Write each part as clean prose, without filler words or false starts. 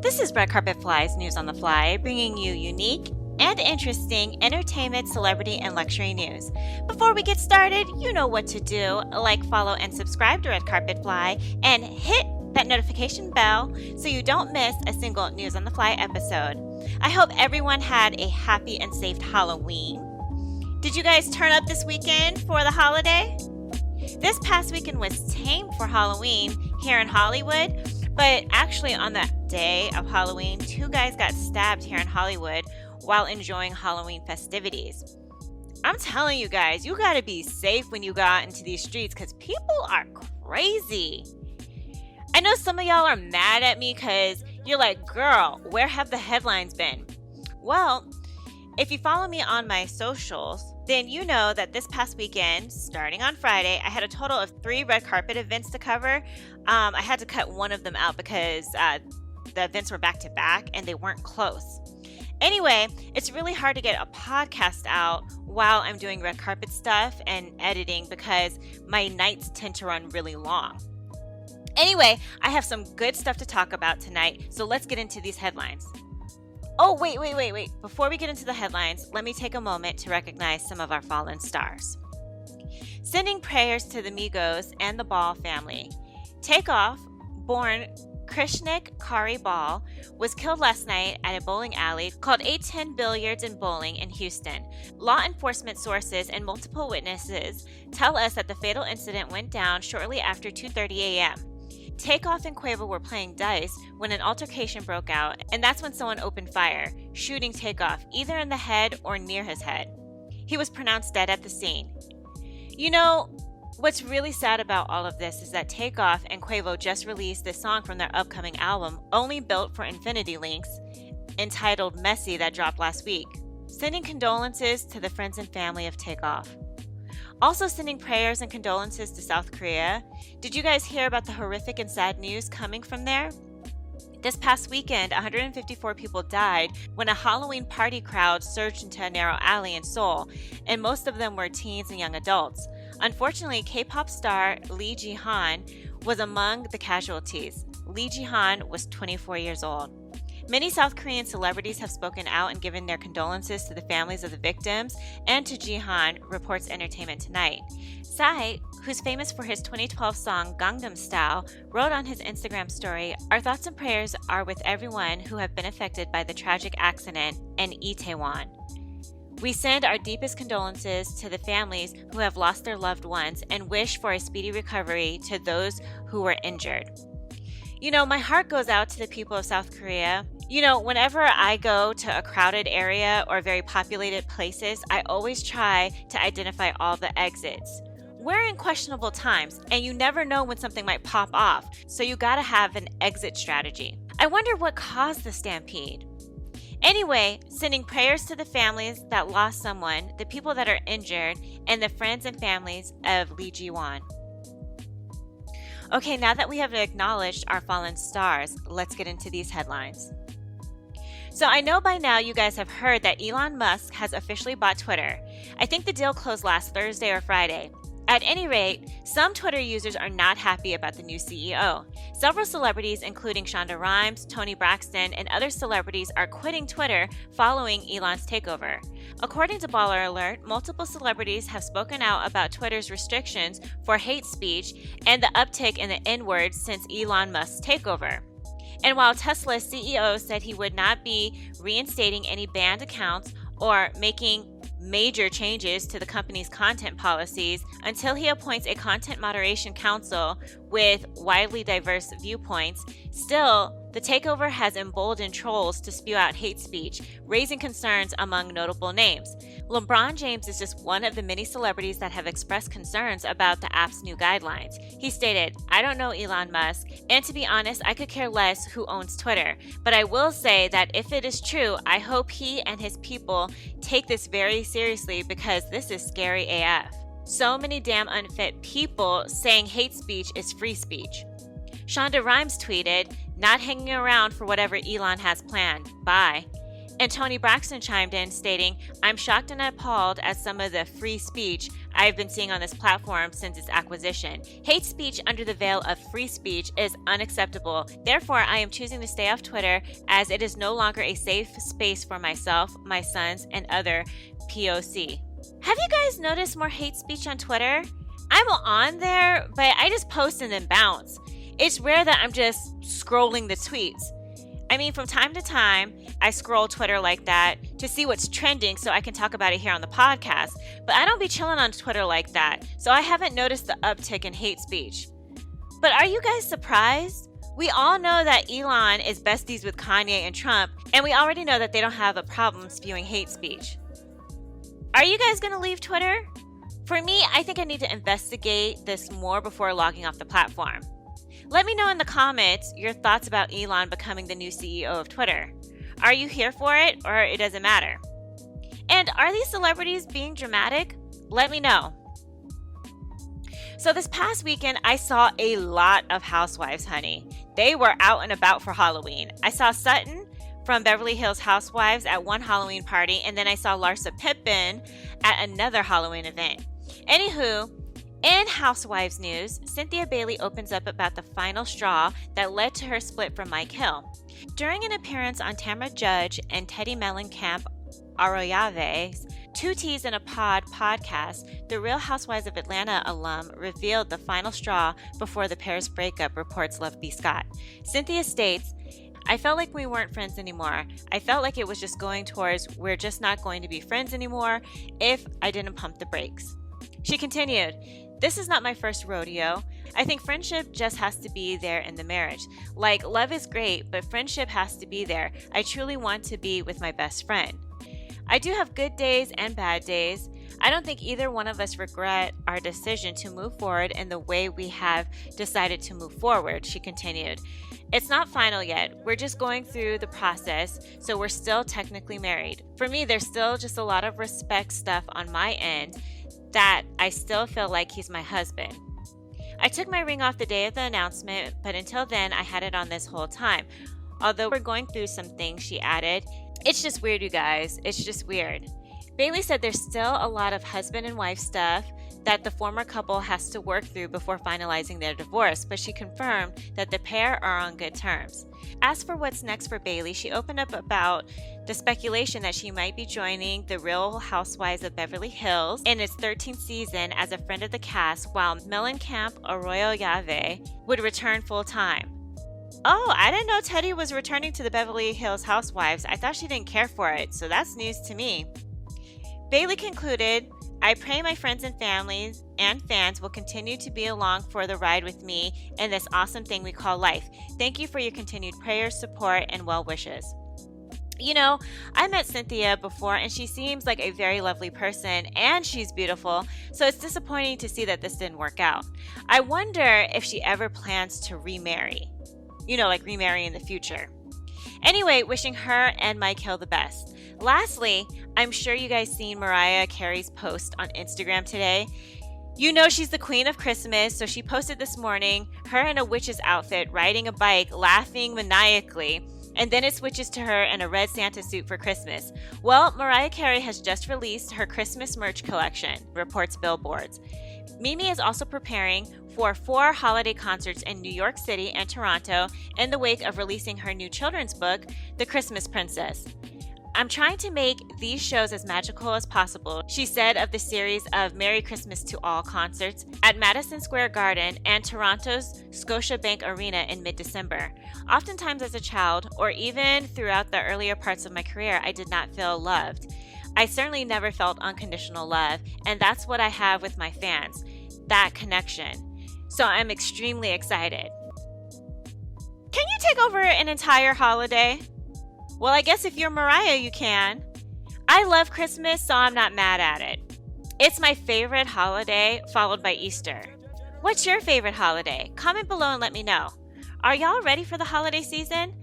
This is Red Carpet Fly's News on the Fly, bringing you unique and interesting entertainment, celebrity, and luxury news. Before we get started, you know what to do. Like, follow, and subscribe to Red Carpet Fly, and hit that notification bell so you don't miss a single News on the Fly episode. I hope everyone had a happy and safe Halloween. Did you guys turn up this weekend for the holiday? This past weekend was tame for Halloween here in Hollywood, but actually on the day of Halloween, 2 guys got stabbed here in Hollywood while enjoying Halloween festivities. I'm telling you guys, you gotta be safe when you go out into these streets because people are crazy. I know some of y'all are mad at me because you're like, girl, where have the headlines been? Well, if you follow me on my socials, then you know that this past weekend, starting on Friday, I had a total of 3 red carpet events to cover. I had to cut one of them out because the events were back to back and they weren't close. Anyway, it's really hard to get a podcast out while I'm doing red carpet stuff and editing because my nights tend to run really long. Anyway, I have some good stuff to talk about tonight, so let's get into these headlines. Oh, wait. Before we get into the headlines, let me take a moment to recognize some of our fallen stars. Sending prayers to the Migos and the Ball family. Takeoff, born Krishnik Kari Ball, was killed last night at a bowling alley called 810 Billiards and Bowling in Houston. Law enforcement sources and multiple witnesses tell us that the fatal incident went down shortly after 2:30 a.m. Takeoff and Quavo were playing dice when an altercation broke out, and that's when someone opened fire, shooting Takeoff either in the head or near his head. He was pronounced dead at the scene. You know, what's really sad about all of this is that Takeoff and Quavo just released this song from their upcoming album, Only Built for Infinity Links, entitled Messy, that dropped last week. Sending condolences to the friends and family of Takeoff. Also sending prayers and condolences to South Korea. Did you guys hear about the horrific and sad news coming from there? This past weekend, 154 people died when a Halloween party crowd surged into a narrow alley in Seoul, and most of them were teens and young adults. Unfortunately, K-pop star Lee Jihan was among the casualties. Lee Jihan was 24 years old. Many South Korean celebrities have spoken out and given their condolences to the families of the victims and to Jihan, reports Entertainment Tonight. Psy, who's famous for his 2012 song Gangnam Style, wrote on his Instagram story, "Our thoughts and prayers are with everyone who have been affected by the tragic accident in Itaewon. We send our deepest condolences to the families who have lost their loved ones and wish for a speedy recovery to those who were injured." You know, my heart goes out to the people of South Korea. You know, whenever I go to a crowded area or very populated places, I always try to identify all the exits. We're in questionable times, and you never know when something might pop off, so you gotta have an exit strategy. I wonder what caused the stampede. Anyway, sending prayers to the families that lost someone, the people that are injured, and the friends and families of Lee Ji-won. Okay, now that we have acknowledged our fallen stars, let's get into these headlines. So I know by now you guys have heard that Elon Musk has officially bought Twitter. I think the deal closed last Thursday or Friday. At any rate, some Twitter users are not happy about the new CEO. Several celebrities, including Shonda Rhimes, Toni Braxton, and other celebrities are quitting Twitter following Elon's takeover. According to Baller Alert, multiple celebrities have spoken out about Twitter's restrictions for hate speech and the uptick in the N-word since Elon Musk's takeover. And while Tesla's CEO said he would not be reinstating any banned accounts or making major changes to the company's content policies until he appoints a content moderation council with widely diverse viewpoints, still, the takeover has emboldened trolls to spew out hate speech, raising concerns among notable names. LeBron James is just one of the many celebrities that have expressed concerns about the app's new guidelines. He stated, "I don't know Elon Musk, and to be honest, I could care less who owns Twitter. But I will say that if it is true, I hope he and his people take this very seriously because this is scary AF. So many damn unfit people saying hate speech is free speech." Shonda Rhimes tweeted, "Not hanging around for whatever Elon has planned. Bye." And Toni Braxton chimed in stating, "I'm shocked and appalled at some of the free speech I've been seeing on this platform since its acquisition. Hate speech under the veil of free speech is unacceptable. Therefore, I am choosing to stay off Twitter as it is no longer a safe space for myself, my sons, and other POC. Have you guys noticed more hate speech on Twitter? I'm on there, but I just post and then bounce. It's rare that I'm just scrolling the tweets. I mean, from time to time, I scroll Twitter like that to see what's trending so I can talk about it here on the podcast. But I don't be chilling on Twitter like that, so I haven't noticed the uptick in hate speech. But are you guys surprised? We all know that Elon is besties with Kanye and Trump, and we already know that they don't have a problem spewing hate speech. Are you guys going to leave Twitter? For me, I think I need to investigate this more before logging off the platform. Let me know in the comments your thoughts about Elon becoming the new CEO of Twitter. Are you here for it, or it doesn't matter? And are these celebrities being dramatic? Let me know. So this past weekend, I saw a lot of housewives, honey. They were out and about for Halloween. I saw Sutton from Beverly Hills Housewives at one Halloween party, and then I saw Larsa Pippen at another Halloween event. Anywho, in Housewives news, Cynthia Bailey opens up about the final straw that led to her split from Mike Hill. During an appearance on Tamra Judge and Teddy Mellencamp Arroyave's Two Teas in a Pod podcast, the Real Housewives of Atlanta alum revealed the final straw before the pair's breakup, reports Love B. Scott. Cynthia states, I felt like we weren't friends anymore. I felt like it was just going towards we're just not going to be friends anymore if I didn't pump the brakes. She continued, this is not my first rodeo. I think friendship just has to be there in the marriage. Like, love is great, but friendship has to be there. I truly want to be with my best friend. I do have good days and bad days. I don't think either one of us regret our decision to move forward in the way we have decided to move forward, she continued. It's not final yet. We're just going through the process, so we're still technically married. For me, there's still just a lot of respect stuff on my end that I still feel like he's my husband. I took my ring off the day of the announcement, but until then, I had it on this whole time. Although we're going through some things, she added. It's just weird, you guys. It's just weird. Bailey said there's still a lot of husband and wife stuff that the former couple has to work through before finalizing their divorce, but she confirmed that the pair are on good terms. As for what's next for Bailey, she opened up about the speculation that she might be joining the Real Housewives of Beverly Hills in its 13th season as a friend of the cast, while Mellencamp Arroyave would return full-time. Oh, I didn't know Teddy was returning to the Beverly Hills Housewives. I thought she didn't care for it, so that's news to me. Bailey concluded, I pray my friends and families and fans will continue to be along for the ride with me in this awesome thing we call life. Thank you for your continued prayers, support, and well wishes. You know, I met Cynthia before and she seems like a very lovely person and she's beautiful, so it's disappointing to see that this didn't work out. I wonder if she ever plans to remarry. You know, like remarry in the future. Anyway, wishing her and Mike Hill the best. Lastly, I'm sure you guys seen Mariah Carey's post on Instagram today. You know she's the queen of Christmas, so she posted this morning her in a witch's outfit riding a bike, laughing maniacally, and then it switches to her in a red Santa suit for Christmas. Well, Mariah Carey has just released her Christmas merch collection, reports Billboards. Mimi is also preparing for 4 holiday concerts in New York City and Toronto in the wake of releasing her new children's book, The Christmas Princess. I'm trying to make these shows as magical as possible, she said of the series of Merry Christmas to All concerts at Madison Square Garden and Toronto's Scotiabank Arena in mid-December. Oftentimes as a child, or even throughout the earlier parts of my career, I did not feel loved. I certainly never felt unconditional love, and that's what I have with my fans, that connection. So I'm extremely excited. Can you take over an entire holiday? Well, I guess if you're Mariah, you can. I love Christmas, so I'm not mad at it. It's my favorite holiday, followed by Easter. What's your favorite holiday? Comment below and let me know. Are y'all ready for the holiday season?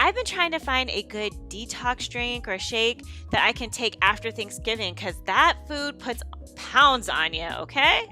I've been trying to find a good detox drink or shake that I can take after Thanksgiving because that food puts pounds on you, okay?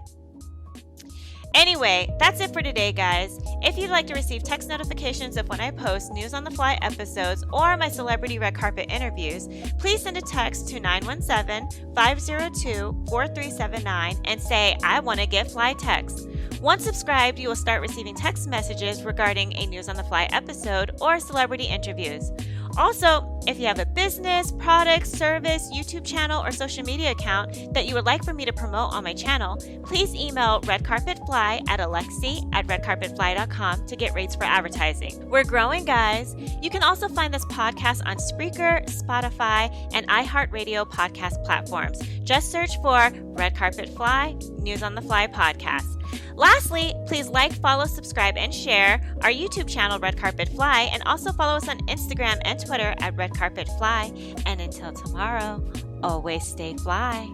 Anyway, that's it for today, guys. If you'd like to receive text notifications of when I post News on the Fly episodes or my celebrity red carpet interviews, please send a text to 917-502-4379 and say, I want to get fly text. Once subscribed, you will start receiving text messages regarding a News on the Fly episode or celebrity interviews. Also, if you have a business, product, service, YouTube channel, or social media account that you would like for me to promote on my channel, please email redcarpetfly@alexi@redcarpetfly.com to get rates for advertising. We're growing, guys. You can also find this podcast on Spreaker, Spotify, and iHeart Radio podcast platforms. Just search for Red Carpet Fly, News on the Fly podcast. Lastly, please like, follow, subscribe, and share our YouTube channel, Red Carpet Fly, and also follow us on Instagram and Twitter at Red Carpet Fly. And until tomorrow, always stay fly.